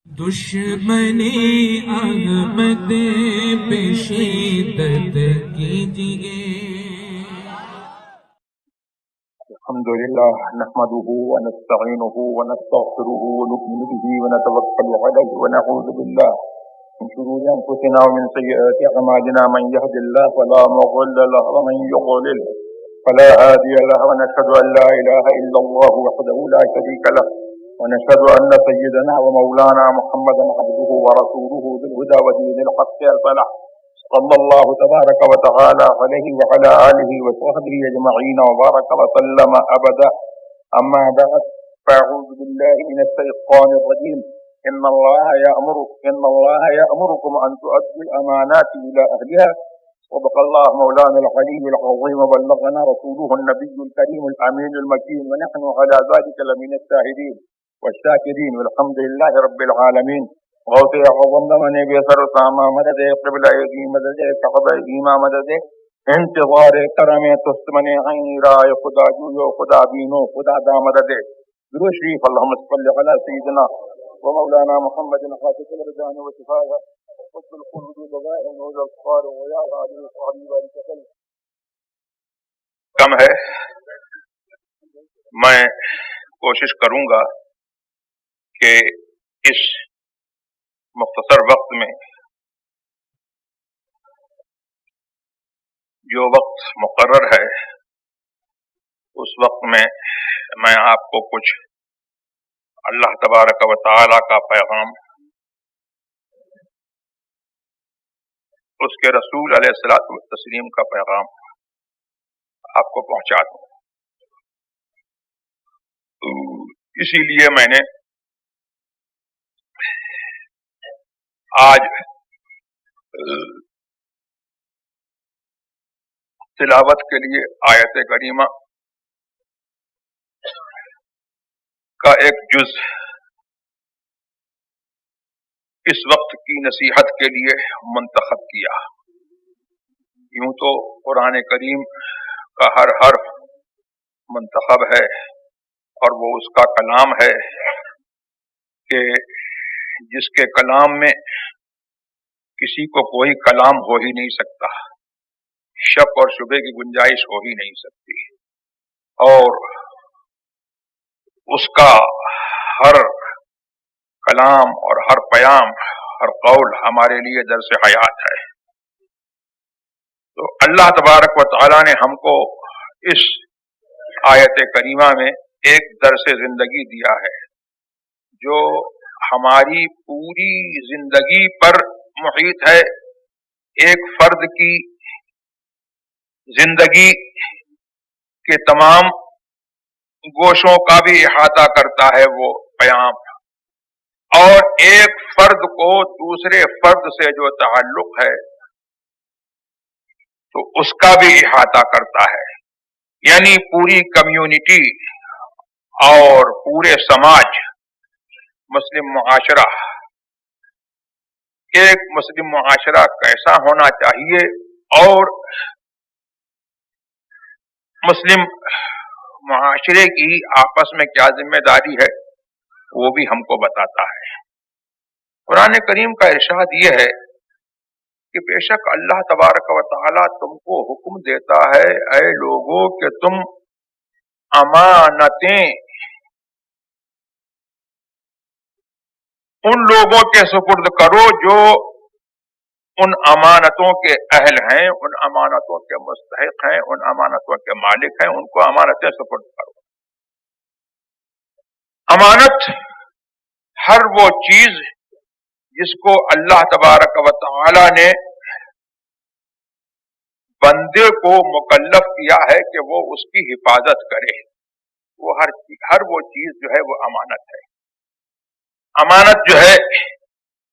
دشمنی احمد پہ شدت کیجئے۔ الحمد لله نحمده ونستعينه ونستغفره ونؤمن به ونتوكل عليه ونعوذ بالله من شرور أنفسنا ومن سيئات أعمالنا، من يهد الله فلا مضل له ومن يضلل فلا هادي له، ونشهد أن لا إله إلا الله وحده لا شريك له، ونشهد أن سيدنا ومولانا محمدا عبده ورسوله بالهدى ودين الحق الفلاح، صلى الله تبارك وتعالى عليه وعلى آله وصحبه أجمعين وبارك وسلم أبدا. أما بعد، فأعوذ بالله من الشيطان الرجيم. إن الله يأمركم أن تؤدوا الأمانات إلى أهلها، صدق الله مولانا العلي العظيم، وبلغنا رسوله النبي الكريم الأمين المكين، ونحن على ذلك لمن الشاهدين والشاكرين، والحمد لله رب العالمین. غوث اعظم زمانے بے سر ساما مدد، قبلہ دی مدد، کعبہ ایما مدد، انتظار کرم تست من عین رائے خدا جویو خدا بینو خدا دا مدد. درود شریف اللہم صلی علی سیدنا و مولانا محمد خاتم الرجان و شفاء قطب القلوب بغائن و ذکار و یا علی صحابی وسلم. کم ہے، میں کوشش کروں گا کہ اس مختصر وقت میں جو وقت مقرر ہے اس وقت میں آپ کو کچھ اللہ تبارک و تعالی کا پیغام، اس کے رسول علیہ الصلوۃ والتسلیم کا پیغام آپ کو پہنچا دوں. اسی لیے میں نے آج تلاوت کے لیے آیت کریمہ کا ایک جز اس وقت کی نصیحت کے لیے منتخب کیا. یوں تو قرآن کریم کا ہر حرف منتخب ہے اور وہ اس کا کلام ہے کہ جس کے کلام میں کسی کو کوئی کلام ہو ہی نہیں سکتا، شک اور شبے کی گنجائش ہو ہی نہیں سکتی، اور اس کا ہر کلام اور ہر پیام، ہر قول ہمارے لیے درس حیات ہے. تو اللہ تبارک و تعالی نے ہم کو اس آیت کریمہ میں ایک درس زندگی دیا ہے جو ہماری پوری زندگی پر محیط ہے. ایک فرد کی زندگی کے تمام گوشوں کا بھی احاطہ کرتا ہے وہ پیام، اور ایک فرد کو دوسرے فرد سے جو تعلق ہے تو اس کا بھی احاطہ کرتا ہے. یعنی پوری کمیونٹی اور پورے سماج، مسلم معاشرہ، ایک مسلم معاشرہ کیسا ہونا چاہیے اور مسلم معاشرے کی آپس میں کیا ذمہ داری ہے وہ بھی ہم کو بتاتا ہے. قرآن کریم کا ارشاد یہ ہے کہ بے شک اللہ تبارک و تعالی تم کو حکم دیتا ہے اے لوگوں کہ تم امانتیں ان لوگوں کے سپرد کرو جو ان امانتوں کے اہل ہیں، ان امانتوں کے مستحق ہیں، ان امانتوں کے مالک ہیں. ان کو امانتیں سپرد کرو. امانت ہر وہ چیز جس کو اللہ تبارک و تعالی نے بندے کو مکلف کیا ہے کہ وہ اس کی حفاظت کرے، وہ ہر وہ چیز جو ہے وہ امانت ہے. امانت جو ہے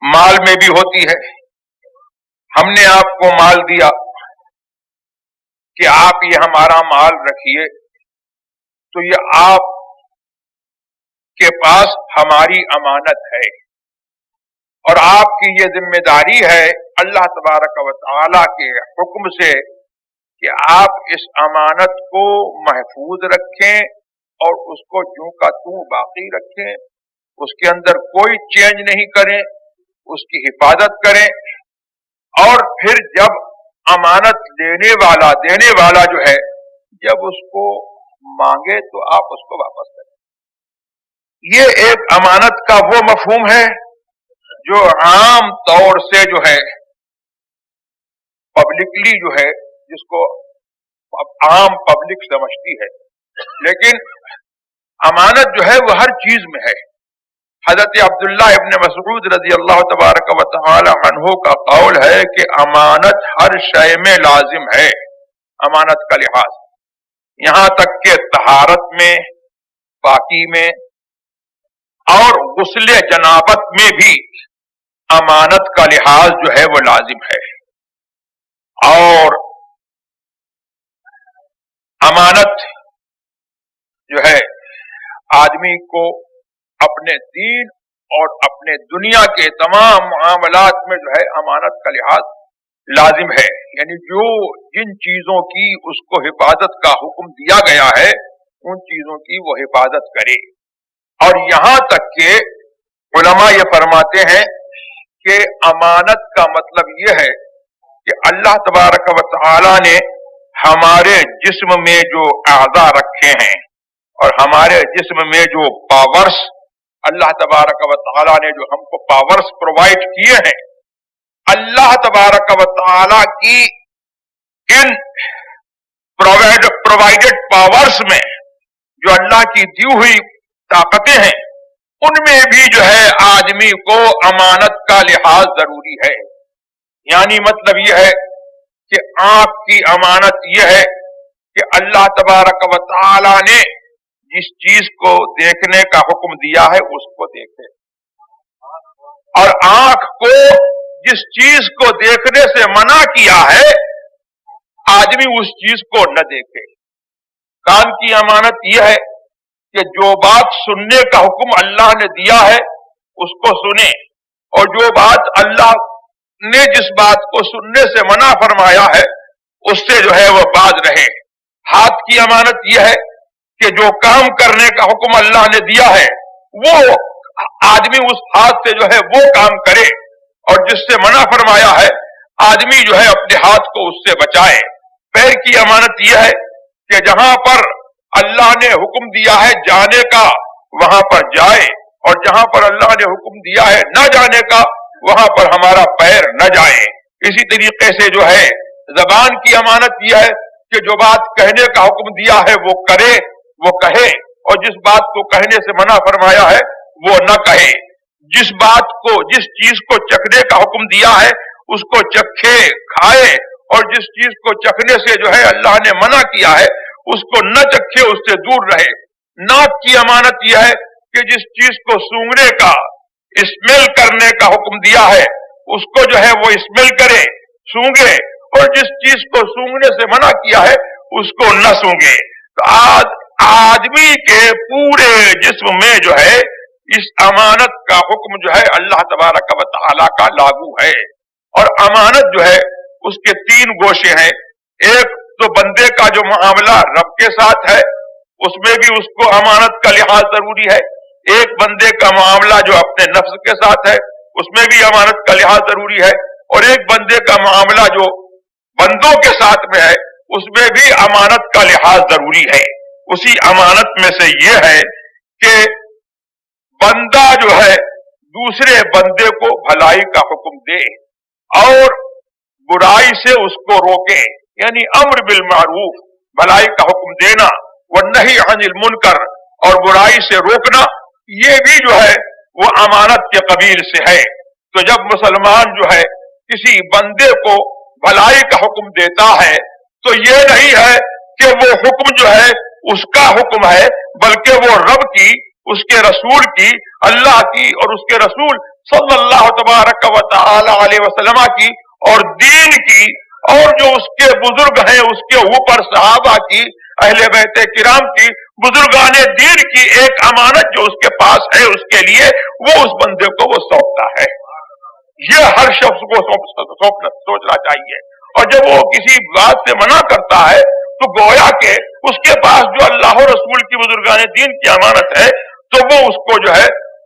مال میں بھی ہوتی ہے. ہم نے آپ کو مال دیا کہ آپ یہ ہمارا مال رکھیے، تو یہ آپ کے پاس ہماری امانت ہے، اور آپ کی یہ ذمہ داری ہے اللہ تبارک و تعالی کے حکم سے کہ آپ اس امانت کو محفوظ رکھیں اور اس کو جوں کا توں باقی رکھیں، اس کے اندر کوئی چینج نہیں کریں، اس کی حفاظت کریں، اور پھر جب امانت دینے والا جو ہے جب اس کو مانگے تو آپ اس کو واپس کریں۔ یہ ایک امانت کا وہ مفہوم ہے جو عام طور سے جو ہے پبلکلی جو ہے جس کو عام پبلک سمجھتی ہے، لیکن امانت جو ہے وہ ہر چیز میں ہے۔ حضرت عبداللہ ابن مسعود رضی اللہ تبارک و تعالی عنہ کا قول ہے کہ امانت ہر شے میں لازم ہے، امانت کا لحاظ یہاں تک کہ طہارت میں، پاکی میں اور غسل جنابت میں بھی امانت کا لحاظ جو ہے وہ لازم ہے۔ اور امانت جو ہے آدمی کو اپنے دین اور اپنے دنیا کے تمام معاملات میں جو ہے امانت کا لحاظ لازم ہے، یعنی جن چیزوں کی اس کو حفاظت کا حکم دیا گیا ہے ان چیزوں کی وہ حفاظت کرے۔ اور یہاں تک کہ علماء یہ فرماتے ہیں کہ امانت کا مطلب یہ ہے کہ اللہ تبارک و تعالی نے ہمارے جسم میں جو اعضاء رکھے ہیں اور ہمارے جسم میں جو پاورز اللہ تبارک و تعالی نے جو ہم کو پاورز پرووائڈ کیے ہیں، اللہ تبارک و تعالی کی ان پرووائڈڈ پاورز میں جو اللہ کی دی ہوئی طاقتیں ہیں ان میں بھی جو ہے آدمی کو امانت کا لحاظ ضروری ہے۔ یعنی مطلب یہ ہے کہ آنکھ کی امانت یہ ہے کہ اللہ تبارک و تعالی نے جس چیز کو دیکھنے کا حکم دیا ہے اس کو دیکھے، اور آنکھ کو جس چیز کو دیکھنے سے منع کیا ہے آدمی اس چیز کو نہ دیکھے۔ کان کی امانت یہ ہے کہ جو بات سننے کا حکم اللہ نے دیا ہے اس کو سنے، اور جو بات اللہ نے جس بات کو سننے سے منع فرمایا ہے اس سے جو ہے وہ باز رہے۔ ہاتھ کی امانت یہ ہے کہ جو کام کرنے کا حکم اللہ نے دیا ہے وہ آدمی اس ہاتھ سے جو ہے وہ کام کرے، اور جس سے منع فرمایا ہے آدمی جو ہے اپنے ہاتھ کو اس سے بچائے۔ پیر کی امانت یہ ہے کہ جہاں پر اللہ نے حکم دیا ہے جانے کا وہاں پر جائے، اور جہاں پر اللہ نے حکم دیا ہے نہ جانے کا وہاں پر ہمارا پیر نہ جائے۔ اسی طریقے سے جو ہے زبان کی امانت یہ ہے کہ جو بات کہنے کا حکم دیا ہے وہ کرے، وہ کہے، اور جس بات کو کہنے سے منع فرمایا ہے وہ نہ کہے۔ جس بات کو جس چیز کو چکھنے کا حکم دیا ہے اس کو چکھے، کھائے، اور جس چیز کو چکھنے سے جو ہے اللہ نے منع کیا ہے اس کو نہ چکھے، اس سے دور رہے۔ ناک کی امانت یہ ہے کہ جس چیز کو سونگنے کا، اسمیل کرنے کا حکم دیا ہے اس کو جو ہے وہ اسمیل کرے، سونگے، اور جس چیز کو سونگنے سے منع کیا ہے اس کو نہ سونگے۔ تو آدمی کے پورے جسم میں جو ہے اس امانت کا حکم جو ہے اللہ تبارک و تعالی کا لاگو ہے۔ اور امانت جو ہے اس کے تین گوشے ہیں۔ ایک تو بندے کا جو معاملہ رب کے ساتھ ہے اس میں بھی اس کو امانت کا لحاظ ضروری ہے۔ ایک بندے کا معاملہ جو اپنے نفس کے ساتھ ہے اس میں بھی امانت کا لحاظ ضروری ہے، اور ایک بندے کا معاملہ جو بندوں کے ساتھ میں ہے اس میں بھی امانت کا لحاظ ضروری ہے۔ اسی امانت میں سے یہ ہے کہ بندہ جو ہے دوسرے بندے کو بھلائی کا حکم دے اور برائی سے اس کو روکے، یعنی امر بالمعروف، بھلائی کا حکم دینا، والنہی عن المنکر، اور برائی سے روکنا، یہ بھی جو ہے وہ امانت کے قبیل سے ہے۔ تو جب مسلمان جو ہے کسی بندے کو بھلائی کا حکم دیتا ہے تو یہ نہیں ہے کہ وہ حکم جو ہے اس کا حکم ہے، بلکہ وہ رب کی، اس کے رسول کی، اللہ کی اور اس کے رسول صلی اللہ تبارک و تعالی علیہ وسلم کی اور دین کی، اور جو اس کے بزرگ ہیں اس کے اوپر صحابہ کی، اہل بیت کرام کی، بزرگان دین کی ایک امانت جو اس کے پاس ہے اس کے لیے وہ اس بندے کو وہ سونپتا ہے۔ یہ ہر شخص کو سوچنا چاہیے، اور جب وہ کسی بات سے منع کرتا ہے تو گویا کہ اس کے پاس جو اللہ و رسول کی بزرگان دین کی امانت ہے تو وہ اس کو جو ہے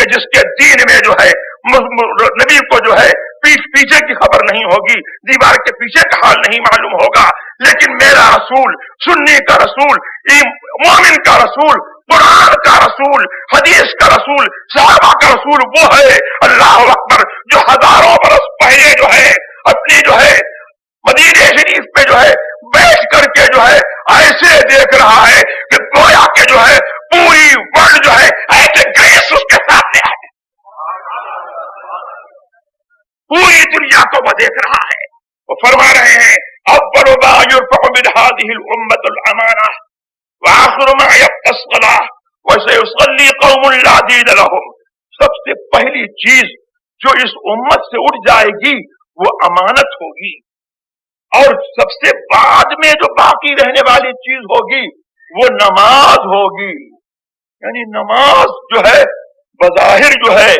کہ جس کے دین میں جو ہے نبی کو جو ہے پیچھے کی خبر نہیں ہوگی، دیوار کے پیچھے کا حال نہیں معلوم ہوگا، لیکن میرا رسول، سنی کا رسول، مومن کا رسول، قرآن کا رسول، حدیث کا رسول، صحابہ کا رسول وہ ہے، اللہ اکبر، جو ہزاروں برس پہلے جو ہے اپنی جو ہے مدینے شریف پہ جو ہے بیٹھ کر کے جو ہے ایسے دیکھ رہا ہے کہ گویا کہ جو ہے پوری ورلڈ جو ہے ایسے گریس اس کے سامنے ہے، پوری دنیا کو وہ دیکھ رہا ہے۔ وہ فرما رہے ہیں اول ما يرفع من هذه الامه الامانه واخر ما يبقى الصلاه وسيصلي قوم لا دين لهم، سب سے پہلی چیز جو اس امت سے اٹھ جائے گی وہ امانت ہوگی، اور سب سے بعد میں جو باقی رہنے والی چیز ہوگی وہ نماز ہوگی۔ یعنی نماز جو ہے بظاہر جو ہے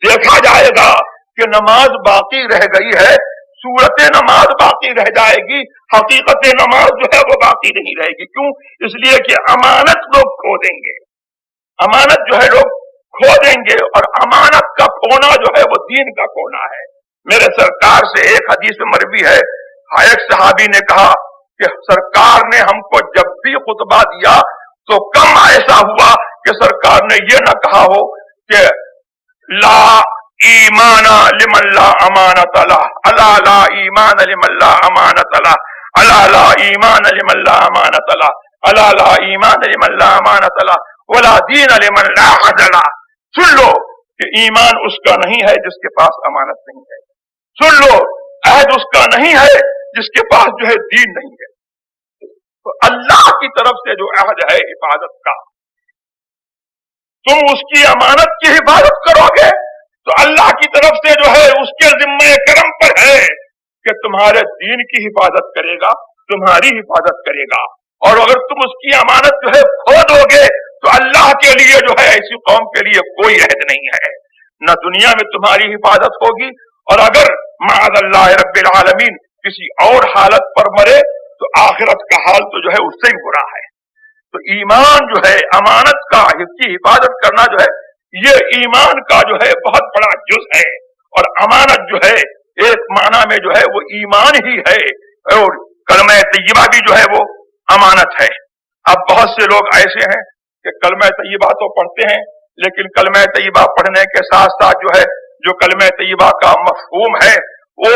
دیکھا جائے گا کہ نماز باقی رہ گئی ہے، صورت نماز باقی رہ جائے گی، حقیقت نماز جو ہے وہ باقی نہیں رہے گی۔ کیوں؟ اس لیے کہ امانت لوگ کھو دیں گے، امانت جو ہے لوگ کھو دیں گے، اور امانت کا کھونا جو ہے وہ دین کا کھونا ہے۔ میرے سرکار سے ایک حدیث مروی ہے، ایک صحابی نے کہا کہ سرکار نے ہم کو جب بھی خطبہ دیا تو کم ایسا ہوا کہ سرکار نے یہ نہ کہا ہو کہ لا ایمان لمن لا امانت له، الا لا ایمان لمن لا امانت له، الا لا ایمان لمن لا امانت له، الا لا ایمان لمن لا امانت له، ولا دین لمن لا عهد له۔ سن لو کہ ایمان اس کا نہیں ہے جس کے پاس امانت نہیں ہے، سن لو عہد اس کا نہیں ہے جس کے پاس جو ہے دین نہیں ہے۔ تو اللہ کی طرف سے جو عہد ہے حفاظت کا، تم اس کی امانت کی حفاظت کرو گے تو اللہ کی طرف سے جو ہے اس کے ذمہ کرم پر ہے کہ تمہارے دین کی حفاظت کرے گا، تمہاری حفاظت کرے گا۔ اور اگر تم اس کی امانت جو ہے کھو دو گے تو اللہ کے لیے جو ہے ایسی قوم کے لیے کوئی عہد نہیں ہے، نہ دنیا میں تمہاری حفاظت ہوگی، اور اگر معاذ اللہ رب العالمین کسی اور حالت پر مرے تو آخرت کا حال تو جو ہے اس سے ہی برا ہے۔ تو ایمان جو ہے امانت کا کی حفاظت کرنا جو ہے یہ ایمان کا جو ہے بہت بڑا جز ہے، اور امانت جو ہے ایک معنی میں جو ہے وہ ایمان ہی ہے، اور کلمہ طیبہ بھی جو ہے وہ امانت ہے۔ اب بہت سے لوگ ایسے ہیں کہ کلمہ طیبہ تو پڑھتے ہیں، لیکن کلمہ طیبہ پڑھنے کے ساتھ ساتھ جو ہے جو کلمہ طیبہ کا مفہوم ہے وہ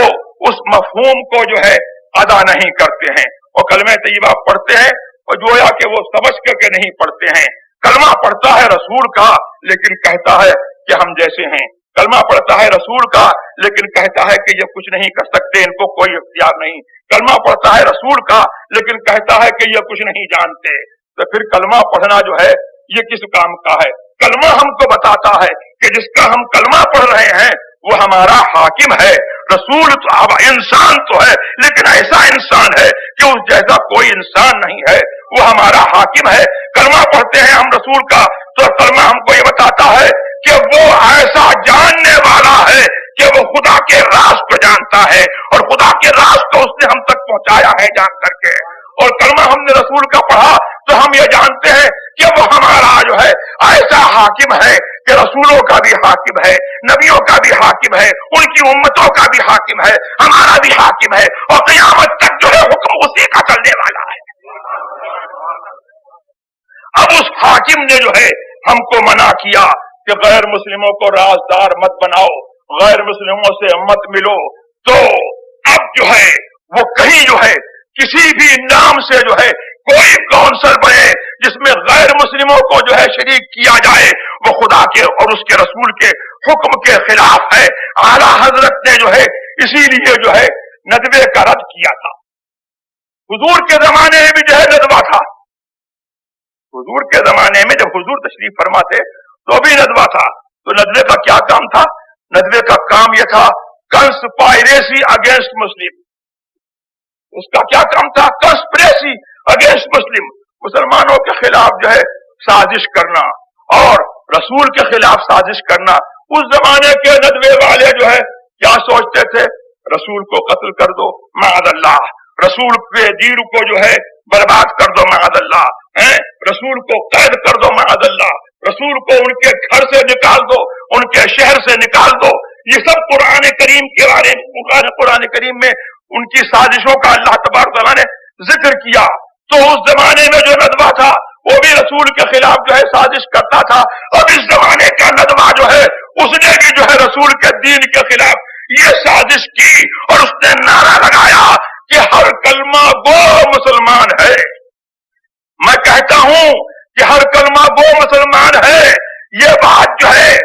اس مفہوم کو جو ہے ادا نہیں کرتے ہیں، وہ کلمہ طیبہ پڑھتے ہیں اور گویا کہ وہ سمجھ کر کے نہیں پڑھتے ہیں۔ کلمہ پڑھتا ہے رسول کا لیکن کہتا ہے کہ ہم جیسے ہیں، کلمہ پڑھتا ہے رسول کا لیکن کہتا ہے کہ یہ کچھ نہیں کر سکتے، ان کو کوئی اختیار نہیں، کلمہ پڑھتا ہے رسول کا لیکن کہتا ہے کہ یہ کچھ نہیں جانتے۔ تو پھر کلمہ پڑھنا جو ہے یہ کس کام کا ہے؟ کلمہ ہم کو بتاتا ہے کہ جس کا ہم کلمہ پڑھ رہے ہیں وہ ہمارا حاکم ہے۔ رسول تو اب انسان تو ہے لیکن ایسا انسان ہے کہ اس جیسا کوئی انسان نہیں ہے، وہ ہمارا حاکم ہے۔ کلمہ پڑھتے ہیں ہم رسول کا تو کلمہ ہم کو یہ بتاتا ہے کہ وہ ایسا جاننے والا ہے کہ وہ خدا کے راز کو جانتا ہے، اور خدا کے راز کو اس نے ہم تک پہنچایا ہے جان کر کے۔ اور کلمہ ہم نے رسول کا پڑھا تو ہم یہ جانتے ہیں کہ وہ ہمارا جو ہے ایسا حاکم ہے کہ رسولوں کا بھی حاکم ہے، نبیوں کا بھی حاکم ہے، ان کی امتوں کا بھی حاکم ہے، ہمارا بھی حاکم ہے، اور قیامت تک جو ہے حکم اسی کا چلنے والا ہے۔ اب اس حاکم نے جو ہے ہم کو منع کیا کہ غیر مسلموں کو رازدار مت بناؤ، غیر مسلموں سے مت ملو، تو اب جو ہے وہ کہیں جو ہے کسی بھی نام سے جو ہے کوئی کونسل بنے جس میں غیر مسلموں کو جو ہے شریک کیا جائے وہ خدا کے اور اس کے رسول کے حکم کے خلاف ہے۔ اعلیٰ حضرت نے جو ہے اسی لیے جو ہے ندوے کا رد کیا تھا۔ حضور کے زمانے میں بھی جو ہے ندوہ تھا، حضور کے زمانے میں جب حضور تشریف فرما تھے تو بھی ندوہ تھا۔ تو ندوے کا کیا کام تھا؟ ندوے کا کام یہ تھا کنسپائریسی اگینسٹ مسلم۔ اس کا کیا کام تھا؟ کنسپریسی اگینسٹ مسلم، مسلمانوں کے خلاف جو ہے سازش کرنا اور رسول کے خلاف سازش کرنا۔ اس زمانے کے ندوے والے جو ہے کیا سوچتے تھے؟ رسول کو قتل کر دو معاذ اللہ، رسول کے دین کو جو ہے برباد کر دو معاذ اللہ، رسول کو قید کر دو معاذ اللہ، رسول کو ان کے گھر سے نکال دو ان کے شہر سے نکال دو. یہ سب قرآن کریم کے بارے میں، قرآن کریم میں ان کی سازشوں کا اللہ تبارک تعالیٰ نے ذکر کیا. تو اس زمانے میں جو ندوہ تھا وہ بھی رسول کے خلاف جو ہے سازش کرتا تھا. اب اس زمانے کا ندوہ جو ہے اس نے بھی جو ہے رسول کے دین کے خلاف یہ سازش کی اور اس نے نعرہ لگایا کہ ہر کلمہ گو مسلمان ہے. میں کہتا ہوں کہ ہر کلمہ گو مسلمان ہے. یہ بات جو ہے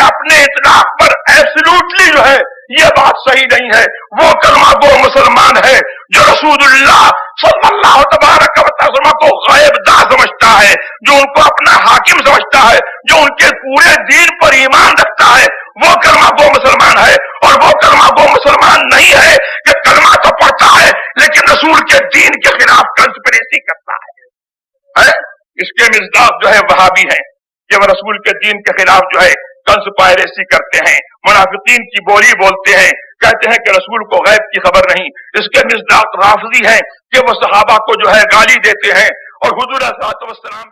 اپنے اطلاق پر ایبسلوٹلی جو ہے یہ بات صحیح نہیں ہے. وہ کلمہ گو مسلمان ہے جو رسول اللہ صلی اللہ تبارک و تعالی کو غیب داں سمجھتا ہے، جو ان کو اپنا حاکم سمجھتا ہے، جو ان کے پورے دین پر ایمان رکھتا ہے. وہ کلمہ گو مسلمان ہے. اور وہ کلمہ گو مسلمان نہیں ہے کہ کلمہ تو پڑھتا ہے لیکن رسول کے دین کے خلاف کنسپریسی کرتا ہے. اس کے مصداق جو ہے وہابی ہیں کہ وہ رسول کے دین کے خلاف جو ہے کنسپائریسی کرتے ہیں، منافقین کی بولی بولتے ہیں، کہتے ہیں کہ رسول کو غیب کی خبر نہیں. اس کے مصداق رافضی ہیں کہ وہ صحابہ کو جو ہے گالی دیتے ہیں اور حضور صلی اللہ علیہ وسلم